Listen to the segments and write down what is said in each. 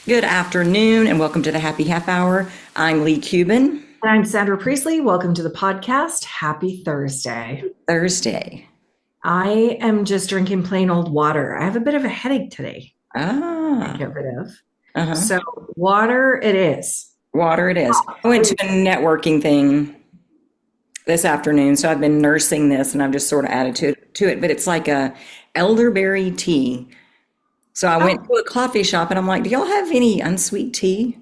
Good afternoon and welcome to the Happy Half Hour. I'm Leigh Kubin. And I'm Sandra Priestley. Welcome to the podcast. Happy Thursday. Thursday. I am just drinking plain old water. I have a bit of a headache today to Ah, get rid of. uh-huh. So, water it is. Water it is. I went to a networking thing this afternoon, so I've been nursing this and I've just sort of added to it, but it's like a elderberry tea. So I went Oh, to a coffee shop and I'm like, do y'all have any unsweet tea?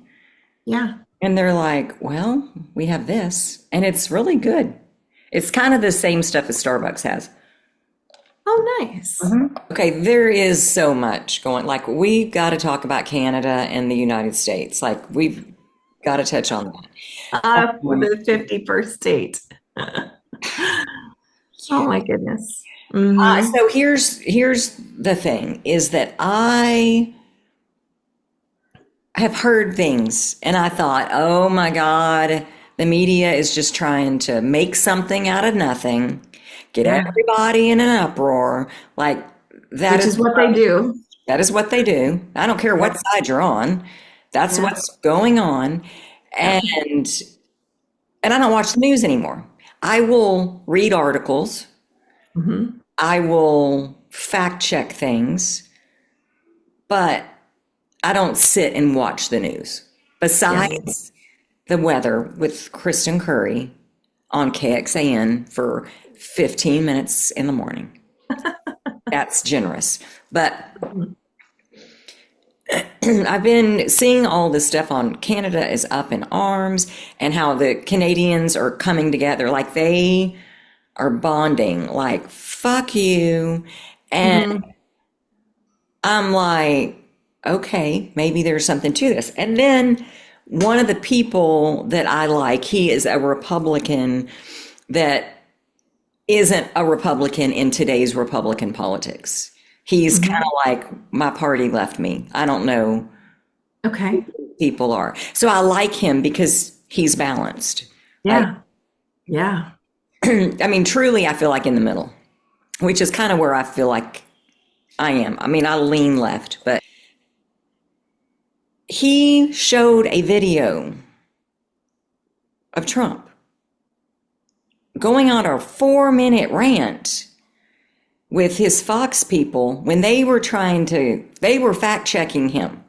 yeah. And they're like, well, we have this and it's really good. It's kind of the same stuff as Starbucks has. Oh, nice. Okay, there is so much going. Like, we've got to talk about Canada and the United States. Like, we've got to touch on that. For the 51st date. Oh, my goodness. Hmm. So here's the thing: is that I have heard things, and I thought, oh my God, the media is just trying to make something out of nothing, get Yeah. everybody in an uproar. Like that Which is is what they do. that is what they do. I don't care what Yeah. side you're on. That's Yeah. what's going on. Yeah. And I don't watch the news anymore. I will read articles. Hmm. I will fact check things, but I don't sit and watch the news. Yeah. Besides the weather with Kristen Curry on KXAN for 15 minutes in the morning. That's generous. But I've been seeing all this stuff on Canada is up in arms and how the Canadians are coming together. Like they are bonding, like, fuck you. And Hmm. I'm like, okay, maybe there's something to this. And then one of the people that I like, he is a Republican that isn't a Republican in today's Republican politics. He's kind Hmm. of like, my party left me. I don't know Okay. people are. So I like him because he's balanced. Like, Yeah. Yeah. I mean, truly, I feel like in the middle, which is kind of where I feel like I am. I mean, I lean left, but he showed a video of Trump going on a 4 minute rant with his Fox people when they were fact checking him.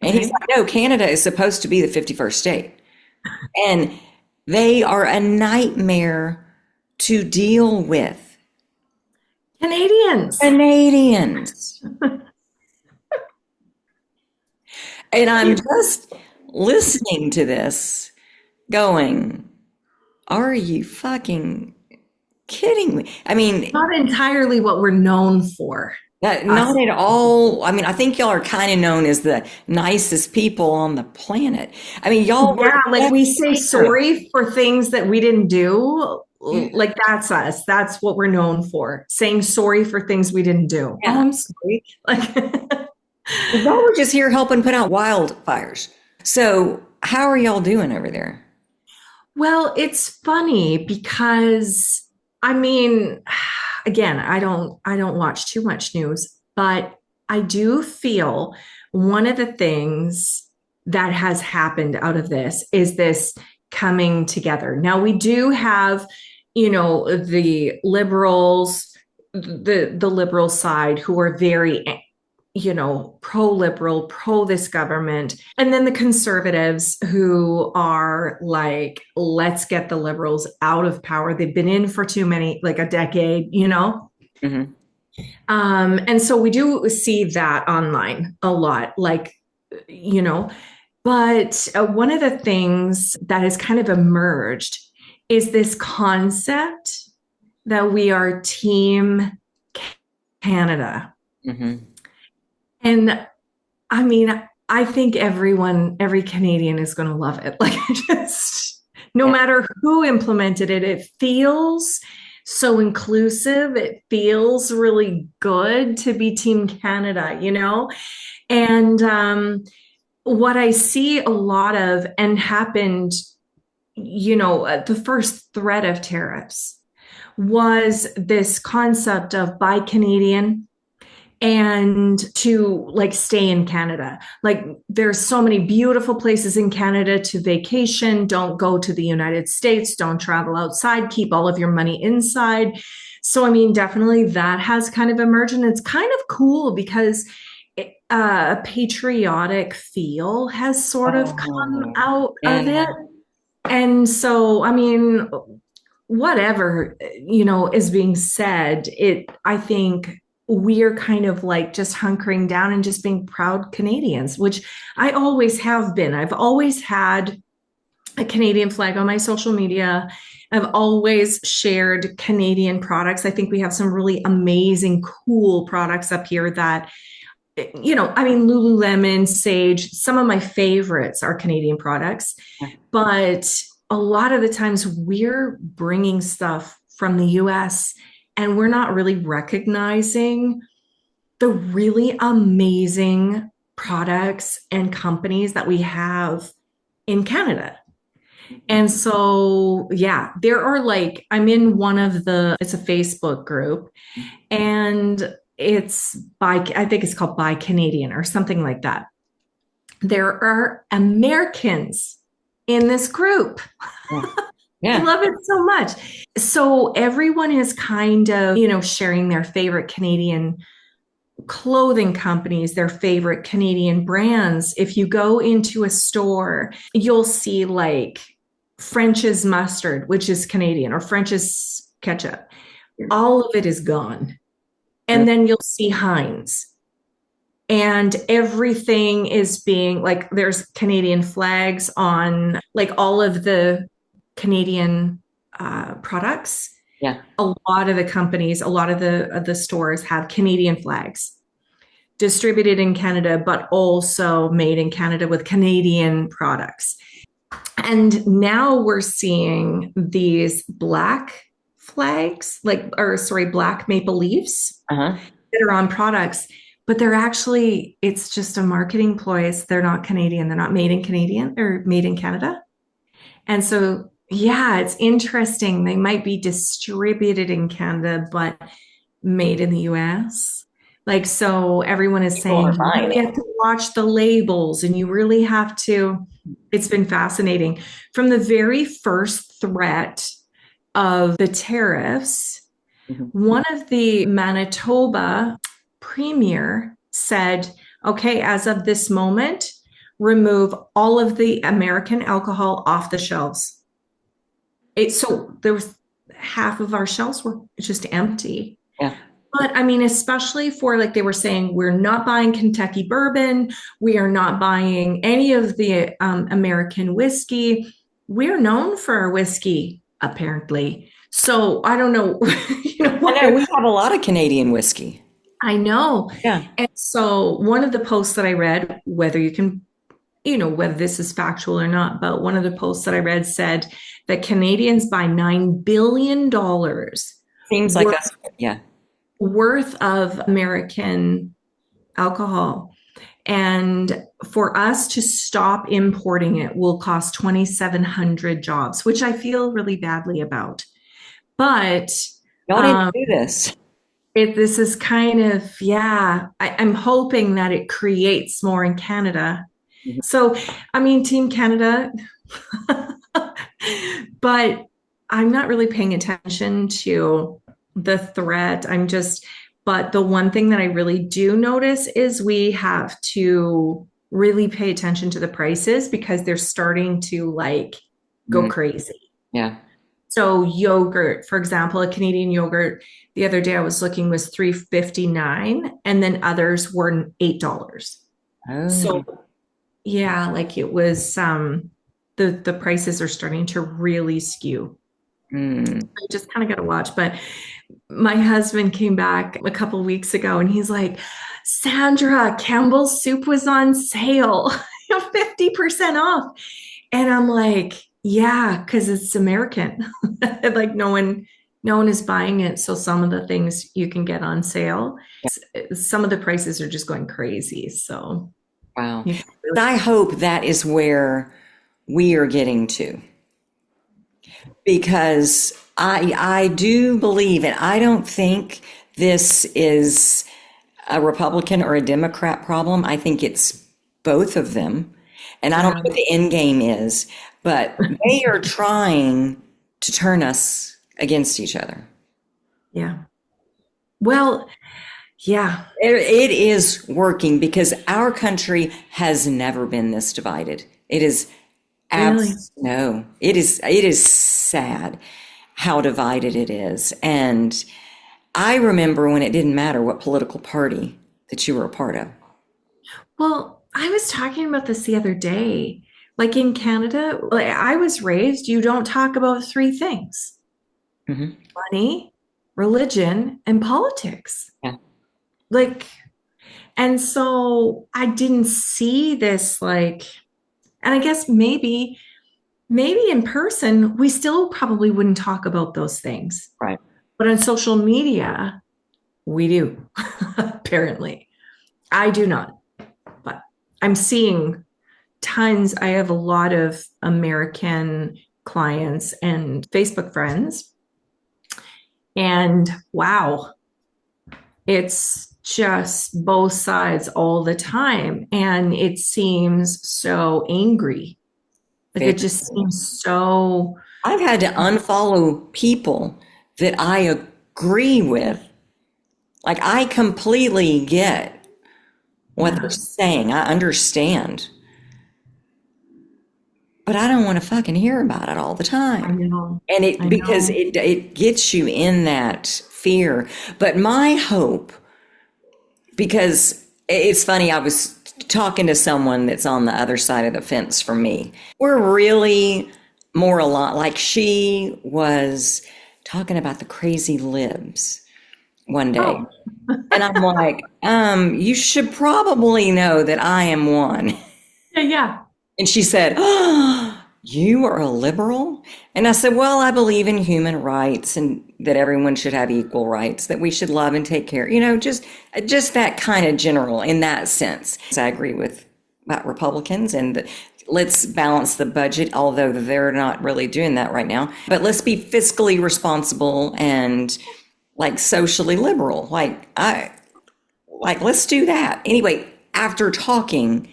And he's Okay. like, no, Canada is supposed to be the 51st state. And they are a nightmare to deal with. Canadians. Canadians. And I'm just listening to this going, are you fucking kidding me? I mean, Not entirely what we're known for. not Us. at all. I mean, I think y'all are kind of known as the nicest people on the planet. I mean, y'all were Yeah, like we say the sorry for things that we didn't do. Like that's us. That's what we're known for. Saying sorry for things we didn't do. Oh, yeah. I'm sorry. Like Y'all were just here helping put out wildfires. So, how are y'all doing over there? well, it's funny because I mean, again, I don't watch too much news, but I do feel one of the things that has happened out of this is this coming together. Now we do have, the liberals, the liberal side who are very pro-liberal, pro this government. And then the conservatives who are like, let's get the liberals out of power. They've been in for too many, like a decade. Hmm. And so we do see that online a lot, like, you know, but one of the things that has kind of emerged is this concept that we are Team Canada. Hmm. And I mean, I think every Canadian is going to love it. Like, just no Yeah. matter who implemented it, it feels so inclusive. It feels really good to be Team Canada. And what I see a lot of and happened, the first threat of tariffs was this concept of buy Canadian, and to like stay in Canada. Like there's so many beautiful places in Canada to vacation. Don't go to the United States. Don't travel outside. Keep all of your money inside. So, I mean, definitely that has kind of emerged. And it's kind of cool because a patriotic feel has sort of come Oh, out of yeah. it. And so, I mean, whatever, is being said, I think we're kind of like just hunkering down and just being proud Canadians, which I always have been. I've always had a Canadian flag on my social media. I've always shared Canadian products. I think we have some really amazing, cool products up here that, I mean, Lululemon, Sage, some of my favorites are Canadian products, but a lot of the times we're bringing stuff from the US and we're not really recognizing the really amazing products and companies that we have in Canada. And so, yeah, there are like, I'm in it's a Facebook group, and I think it's called Buy Canadian or something like that. There are Americans in this group. Yeah. I Yeah. love it so much. So everyone is kind of, sharing their favorite Canadian clothing companies, their favorite Canadian brands. If you go into a store, you'll see like French's mustard, which is Canadian, or French's ketchup. All of it is gone. And then you'll see Heinz. And everything is being like, there's Canadian flags on like all of the Canadian products. Yeah. A lot of the companies, a lot of the stores have Canadian flags distributed in Canada, but also made in Canada with Canadian products. And now we're seeing these black flags, black maple leaves that are on products, but it's just a marketing ploy. They're not Canadian. They're not made in Canadian or made in Canada. And so, yeah, it's interesting. They might be distributed in Canada, but made in the US. Like, so everyone is saying you have to watch the labels and you really have to. It's been fascinating. From the very first threat of the tariffs, one of the Manitoba premier said, okay, as of this moment, remove all of the American alcohol off the shelves. So there was half of our shelves were just empty. Yeah. But I mean, especially for like they were saying, we're not buying Kentucky bourbon. We are not buying any of the American whiskey. We're known for our whiskey, apparently. So I don't know. I know we have a lot of Canadian whiskey. I know. Yeah. And so one of the posts that I read, whether you can, whether this is factual or not, but one of the posts that I read said that Canadians buy $9 billion. Seems like that's, yeah. Worth of American alcohol. And for us to stop importing it will cost 2,700 jobs, which I feel really badly about. But y'all didn't do this. This is kind of, I'm hoping that it creates more in Canada. So, I mean, Team Canada, but I'm not really paying attention to the threat. But the one thing that I really do notice is we have to really pay attention to the prices because they're starting to like go crazy. Yeah. So yogurt, for example, a Canadian yogurt, the other day I was looking was $3.59 and then others were $8. Oh. So yeah, like it was the prices are starting to really skew. I just kind of got to watch. But my husband came back a couple of weeks ago and he's like, Sandra, Campbell's soup was on sale, 50% off. And I'm like, yeah, because it's American. Like no one is buying it. So some of the things you can get on sale, some of the prices are just going crazy. So wow. I hope that is where we are getting to. Because I do believe, and I don't think this is a Republican or a Democrat problem. I think it's both of them. And I don't know Yeah. what the end game is, but they are trying to turn us against each other. Yeah. Well, yeah, It is working because our country has never been this divided. It is really. no, it is sad how divided it is. And I remember when it didn't matter what political party that you were a part of. Well, I was talking about this the other day. Like in Canada, like I was raised, you don't talk about three things: Hmm. money, religion, and politics. Yeah. Like, and so I didn't see this like, and I guess maybe in person, we still probably wouldn't talk about those things. Right. But on social media, we do, apparently. I do not, but I'm seeing tons. I have a lot of American clients and Facebook friends. And wow, it's just both sides all the time. And it seems so angry. Like it just seems so, I've had to unfollow people that I agree with. Like, I completely get what they're yeah, saying. I understand, but I don't want to fucking hear about it all the I time. know. And it I because know. it gets you in that fear. But my hope, because it's funny, I was talking to someone that's on the other side of the fence from me. We're really more along. Like, she was talking about the crazy libs one day. Oh, And I'm like, you should probably know that I am one. yeah, yeah. And she said, oh, you are a liberal? And I said, well, I believe in human rights and that everyone should have equal rights, that we should love and take care, just that kind of general in that sense. So I agree with about Republicans and let's balance the budget, although they're not really doing that right now. But let's be fiscally responsible and like socially liberal. Like let's do that. Anyway, after talking,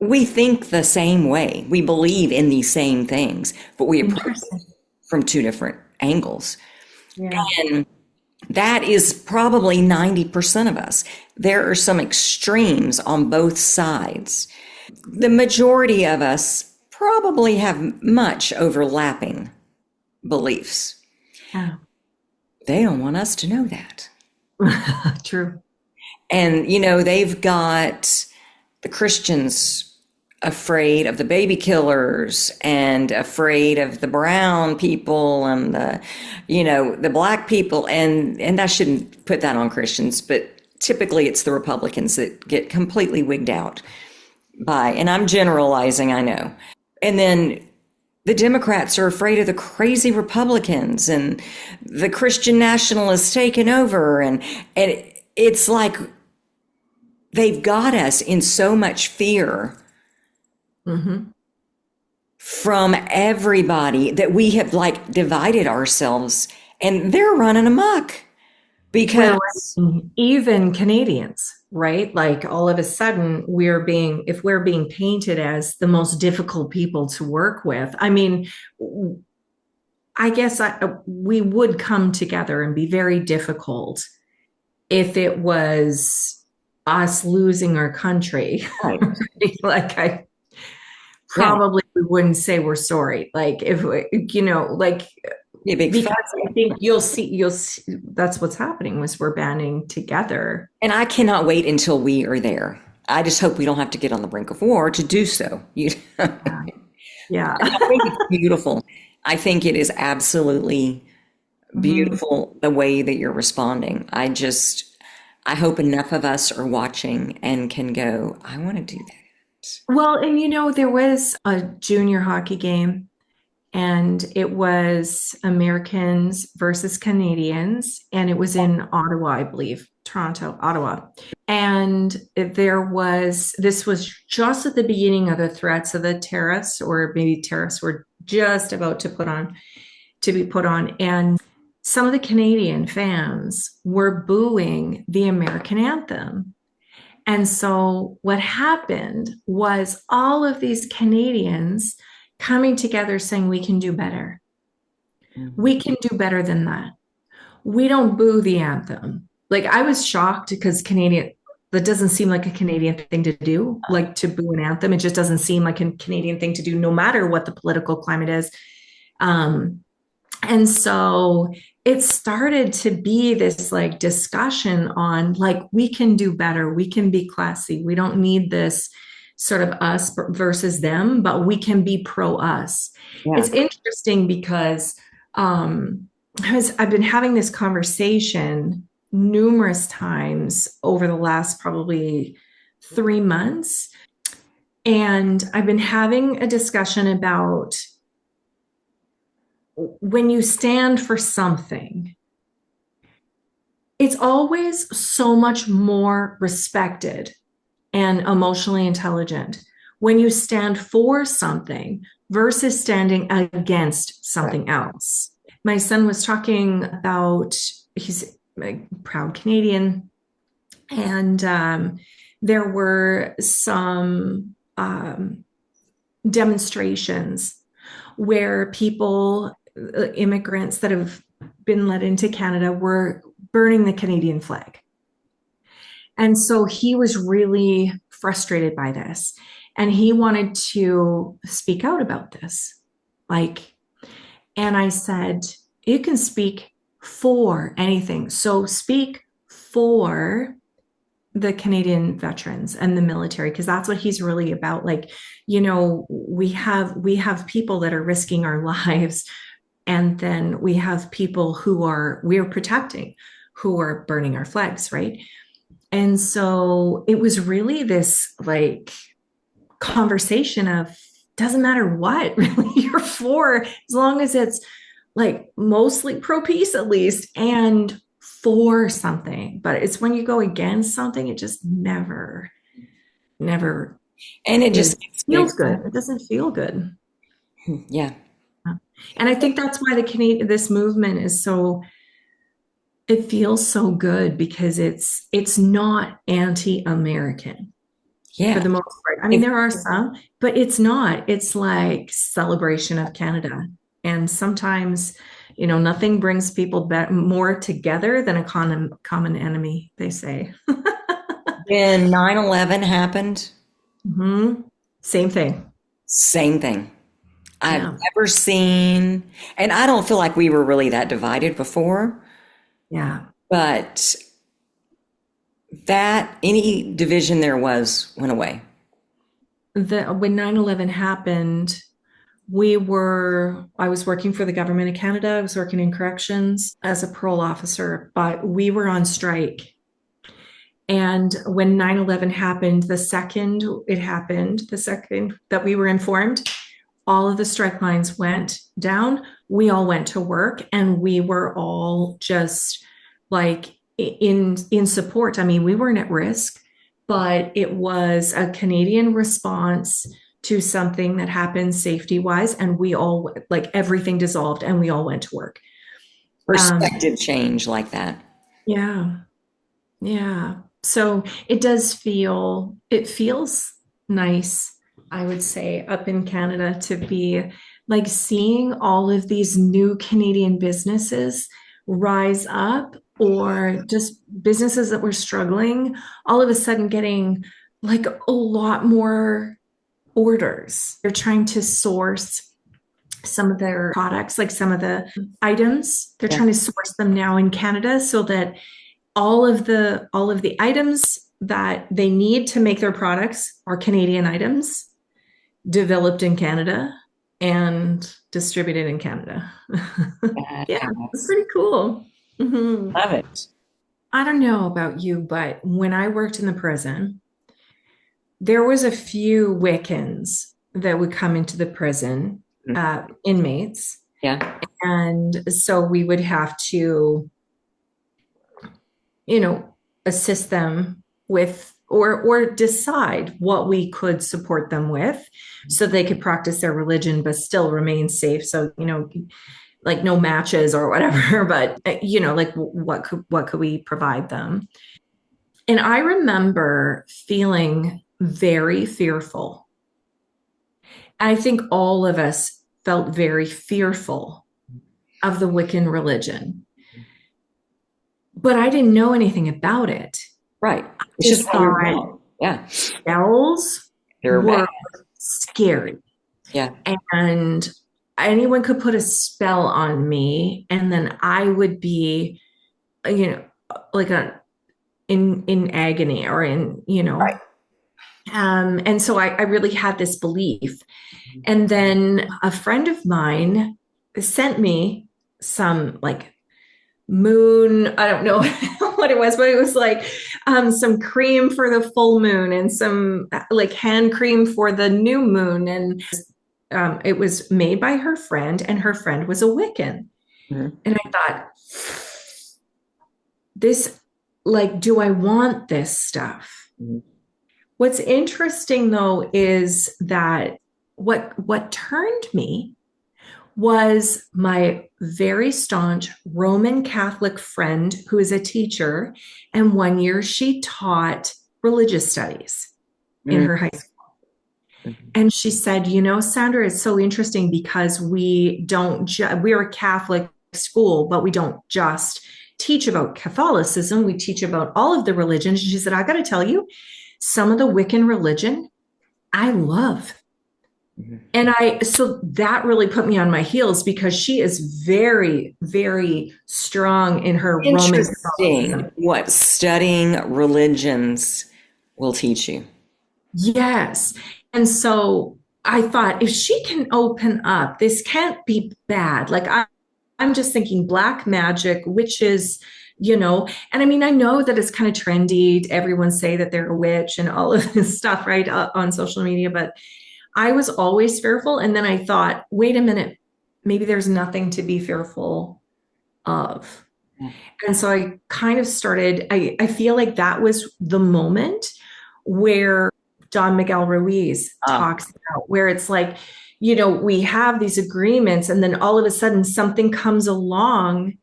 we think the same way. We believe in these same things, but we approach it Interesting. from two different angles. Yeah. And that is probably 90% of us. There are some extremes on both sides. The majority of us probably have much overlapping beliefs. Yeah. They don't want us to know that. True. And, they've got the Christians afraid of the baby killers and afraid of the brown people and the black people. And I shouldn't put that on Christians, but typically it's the Republicans that get completely wigged out by, and I'm generalizing, I know. And then the Democrats are afraid of the crazy Republicans and the Christian nationalists taking over. And it's like they've got us in so much fear Mm-hmm. from everybody that we have like divided ourselves and they're running amok Well, because even Canadians, right? Like all of a sudden if we're being painted as the most difficult people to work with, I mean, I guess we would come together and be very difficult if it was us losing our country. right, Like I yeah, probably we wouldn't say we're sorry. Like if like be a big fuss. because I think you'll see that's what's happening was we're banding together. And I cannot wait until we are there. I just hope we don't have to get on the brink of war to do so. Yeah. I think it's beautiful. I think it is absolutely Mhm. beautiful the way that you're responding. I hope enough of us are watching and can go, I want to do that. Well, and there was a junior hockey game and it was Americans versus Canadians, and it was in Ottawa, I believe, Toronto, Ottawa. And this was just at the beginning of the threats of the tariffs, or maybe tariffs were just about to be put on. And some of the Canadian fans were booing the American anthem. And so what happened was all of these Canadians coming together saying, we can do better. We can do better than that. We don't boo the anthem. Like I was shocked because that doesn't seem like a Canadian thing to do, like to boo an anthem. It just doesn't seem like a Canadian thing to do, no matter what the political climate is. And so it started to be this like discussion on like, we can do better. We can be classy. We don't need this sort of us versus them, but we can be pro us. Yeah. It's interesting because I've been having this conversation numerous times over the last probably 3 months. And I've been having a discussion about when you stand for something, it's always so much more respected and emotionally intelligent when you stand for something versus standing against something else. My son was talking about, he's a proud Canadian, and there were some demonstrations where people, immigrants that have been let into Canada, were burning the Canadian flag. And so he was really frustrated by this. And he wanted to speak out about this. And I said, you can speak for anything. So speak for the Canadian veterans and the military, because that's what he's really about. Like, you know, we have people that are risking our lives, and then we have people we're protecting, who are burning our flags, right? And so it was really this like conversation of, doesn't matter what really you're for, as long as it's like mostly pro peace at least, and for something. But it's when you go against something, it just never, and it just feels good. It doesn't feel good. Yeah. And I think that's why this movement is so, it feels so good, because it's not anti-American. Yeah. For the most part. I mean, there are some, but it's not. It's like celebration of Canada. And sometimes, you know, nothing brings people more together than a common enemy, they say. When 9/11 happened, Same thing. same thing. I've never seen, and I don't feel like we were really that divided before. Yeah. But that any division there went away. When 9/11 happened, I was working for the government of Canada. I was working in corrections as a parole officer, but we were on strike. And when 9/11 happened, the second that we were informed, all of the strike lines went down. We all went to work, and we were all just like in support. I mean, we weren't at risk, but it was a Canadian response to something that happened safety wise, and we all, like, everything dissolved and we all went to work. Perspective change like that. Yeah. So it feels nice, I would say, up in Canada, to be like seeing all of these new Canadian businesses rise up, or just businesses that were struggling, all of a sudden getting like a lot more orders. They're trying to source some of their products, like some of the items, they're trying to source them now in Canada, so that all of the items that they need to make their products are Canadian items, developed in Canada and distributed in Canada. Yeah, it's pretty cool. Love it. I don't know about you, but when I worked in the prison, there was a few Wiccans that would come into the prison, inmates. Yeah. And so we would have to, you know, assist them with, or decide what we could support them with, so they could practice their religion but still remain safe. So, you know, like no matches or whatever, but like what could we provide them? And I remember feeling very fearful. I think all of us felt very fearful of the Wiccan religion, but I didn't know anything about it. Right. It's just Just how you're thought born. Yeah. spells They're bad. were scary. Yeah. And anyone could put a spell on me, and then I would be, you know, like in agony or Right. and so I really had this belief. And then a friend of mine sent me some like moon, I don't know what it was, but it was like some cream for the full moon and some like hand cream for the new moon. And it was made by her friend, and her friend was a Wiccan. Mhm. And I thought, this, like, do I want this stuff? Mhm. What's interesting though is that what turned me was my very staunch Roman Catholic friend who is a teacher. And one year she taught religious studies in Mhm. her high school. And she said, Sandra, it's so interesting because we're a Catholic school, but we don't just teach about Catholicism. We teach about all of the religions. She said, I got to tell you, some of the Wiccan religion I love. Mhm. So that really put me on my heels because she is very, very strong in her Roman Interesting Catholicism. what studying religions will teach you. Yes. And so I thought, if she can open up, this can't be bad. Like I'm just thinking black magic, witches, and I mean, I know that it's kind of trendy. Everyone say that they're a witch and all of this stuff, right, on social media. But I was always fearful. And then I thought, wait a minute, maybe there's nothing to be fearful of. And so I kind of started, I feel like that was the moment where Don Miguel Ruiz Ah, talks about, where it's like, we have these agreements, and then all of a sudden something comes along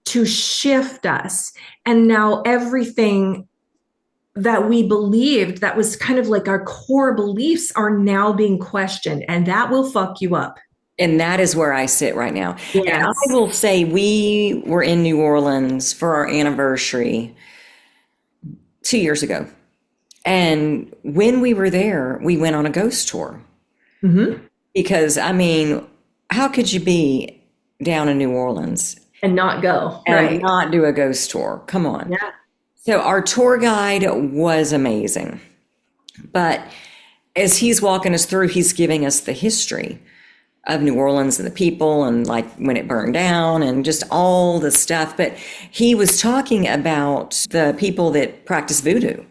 to shift us. And now everything that we believed that was kind of like our core beliefs are now being questioned, and that will fuck you up. and that is where I sit right now. And I Yes. will say we were in New Orleans for our anniversary 2 years ago. And when we were there, we went on a ghost tour. Mm-hmm. Because, I mean, how could you be down in New Orleans And not go. and Right. not do a ghost tour? Come on. Yeah. So our tour guide was amazing. But as he's walking us through, he's giving us the history of New Orleans and the people and like when it burned down and just all the stuff. But he was talking about the people that practice voodoo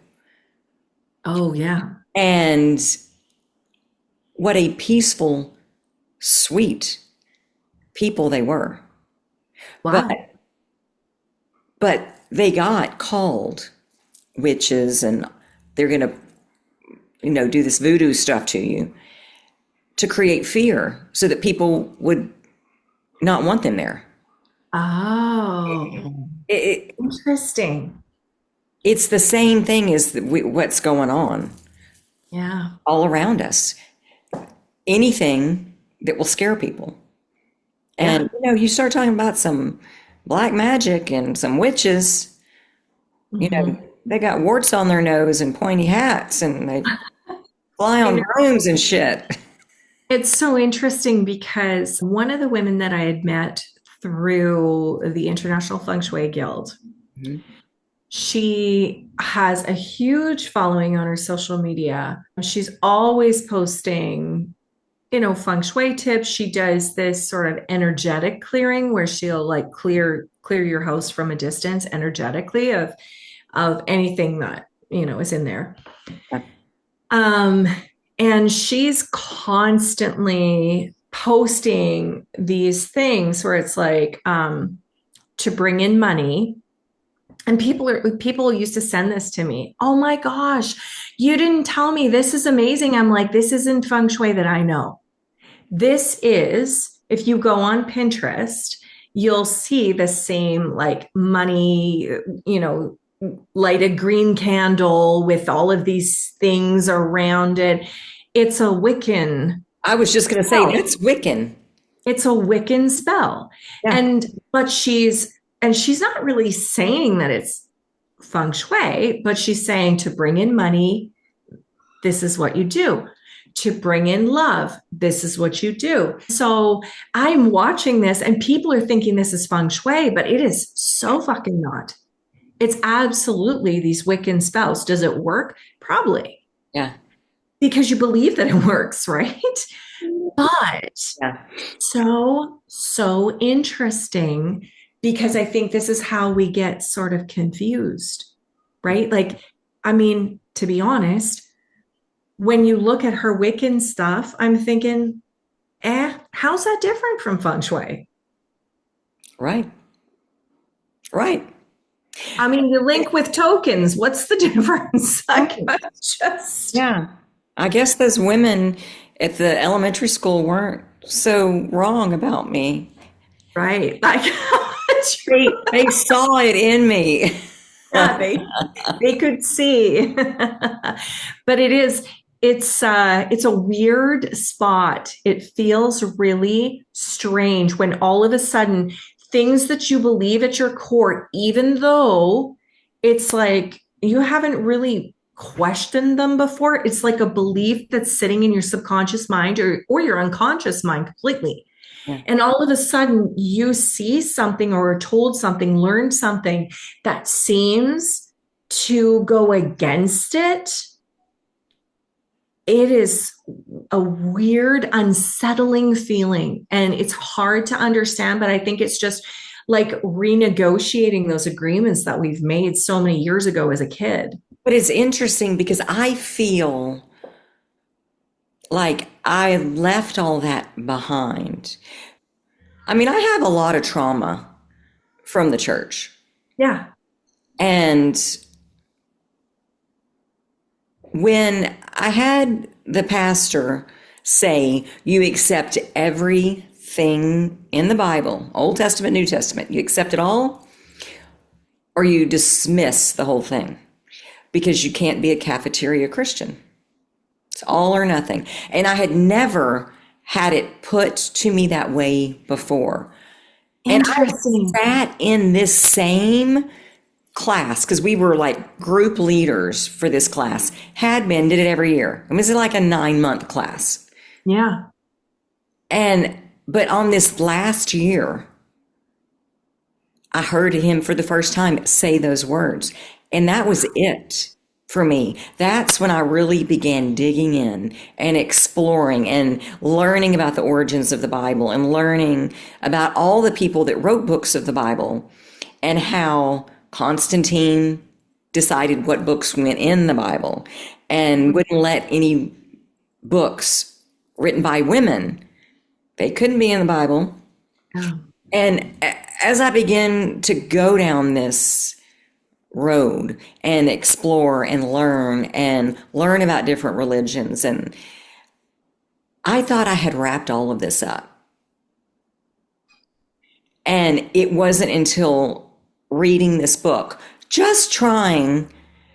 Oh, yeah. and what a peaceful, sweet people they were. But Wow. but they got called witches and they're going to do this voodoo stuff to you to create fear so that people would not want them there. Oh, it, interesting. it's the same thing as what's going on Yeah. all around us. Anything that will scare people. Yeah. And you start talking about some black magic and some witches, Mhm. they got warts on their nose and pointy hats and they fly I on know. brooms and shit. It's so interesting because one of the women that I had met through the International Feng Shui Guild, Mhm. she has a huge following on her social media. She's always posting, feng shui tips. She does this sort of energetic clearing where she'll like clear your house from a distance energetically of anything that, is in there. Um, and she's constantly posting these things where it's like to bring in money. And people used to send this to me. Oh my gosh, you didn't tell me. This is amazing. I'm like, this isn't feng shui that I know. This is if you go on Pinterest, you'll see the same like money, you know, light a green candle with all of these things around it. It's a Wiccan I was just going to say spell. that's Wiccan. It's a Wiccan spell. Yeah. But she's not really saying that it's feng shui, but she's saying to bring in money, this is what you do. To bring in love, this is what you do. So I'm watching this and people are thinking this is feng shui, but it is so fucking not. It's absolutely these Wiccan spells. Does it work? Probably. Yeah. Because you believe that it works, right? But Yeah. so interesting because I think this is how we get sort of confused, right? Like, I mean, to be honest, when you look at her Wiccan stuff, I'm thinking, how's that different from feng shui? Right. Right. I mean, the link with tokens, what's the difference? Yeah. I guess those women at the elementary school weren't so wrong about me. right. Like, They saw it in me. yeah, they could see. But it's a weird spot. It feels really strange when all of a sudden things that you believe at your core, even though it's like you haven't really questioned them before, it's like a belief that's sitting in your subconscious mind or your unconscious mind completely. Yeah. And all of a sudden you see something or are told something, learned something that seems to go against it. It is a weird, unsettling feeling. And it's hard to understand, but I think it's just like renegotiating those agreements that we've made so many years ago as a kid. But it's interesting because I feel like I left all that behind. I mean, I have a lot of trauma from the church. Yeah. And when I had the pastor say, you accept everything in the Bible, Old Testament, New Testament, you accept it all, or you dismiss the whole thing because you can't be a cafeteria Christian. It's all or nothing. And I had never had it put to me that way before. Interesting. And I sat in this same class because we were like group leaders for this class, did it every year. I mean, it's like a 9-month class. Yeah. But on this last year, I heard him for the first time say those words. And that was it for me. That's when I really began digging in and exploring and learning about the origins of the Bible and learning about all the people that wrote books of the Bible and how Constantine decided what books went in the Bible and wouldn't let any books written by women. They couldn't be in the Bible. Oh. And as I began to go down this road and explore and learn about different religions, and I thought I had wrapped all of this up. And it wasn't until reading this book, just trying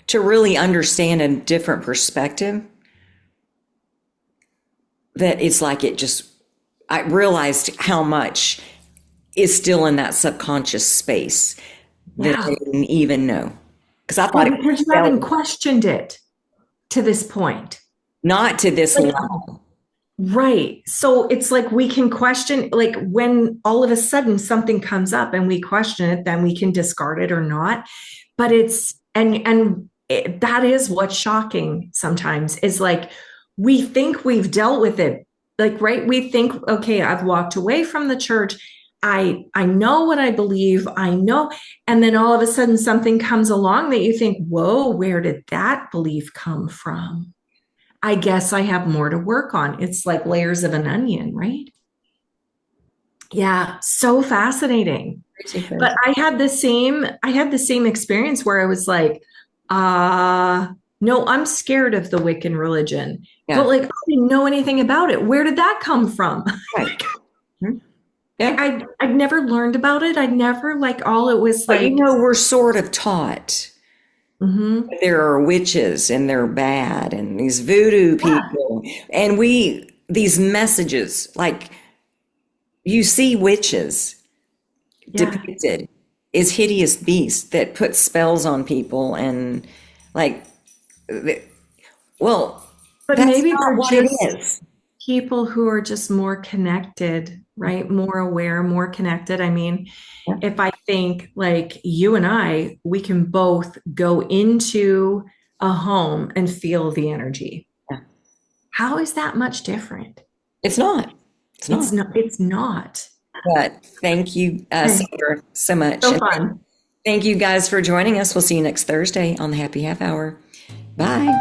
to really understand a different perspective, that it's like I realized how much is still in that subconscious space that I didn't even know. Because I thought because you haven't questioned it to this point. Not to this level. Right. So it's like we can question, like when all of a sudden something comes up and we question it, then we can discard it or not. But that is what's shocking sometimes is like we think we've dealt with it. Like, right. We think, okay, I've walked away from the church. I know what I believe. I know. And then all of a sudden something comes along that you think, whoa, where did that belief come from? I guess I have more to work on. It's like layers of an onion, right? Yeah, so fascinating. But I had the same experience where I was like, no, I'm scared of the Wiccan religion. Yeah. But like, I didn't know anything about it. Where did that come from? Right. Yeah. I'd never learned about it. I'd never like all it was But like, we're sort of taught mhm. there are witches and they're bad and these voodoo Yeah, people. And these messages, like you see witches yeah. depicted as hideous beasts that put spells on people and like, well, But that's maybe not they're what it just is. people who are just more connected, right? More aware, more connected. I mean, Yeah. if I think like you and I, we can both go into a home and feel the energy. Yeah. How is that much different? It's not. It's It's not. not, it's not. But thank you, Okay. Sandra, so much. So And fun. thank you guys for joining us. We'll see you next Thursday on the Happy Half Hour. Bye.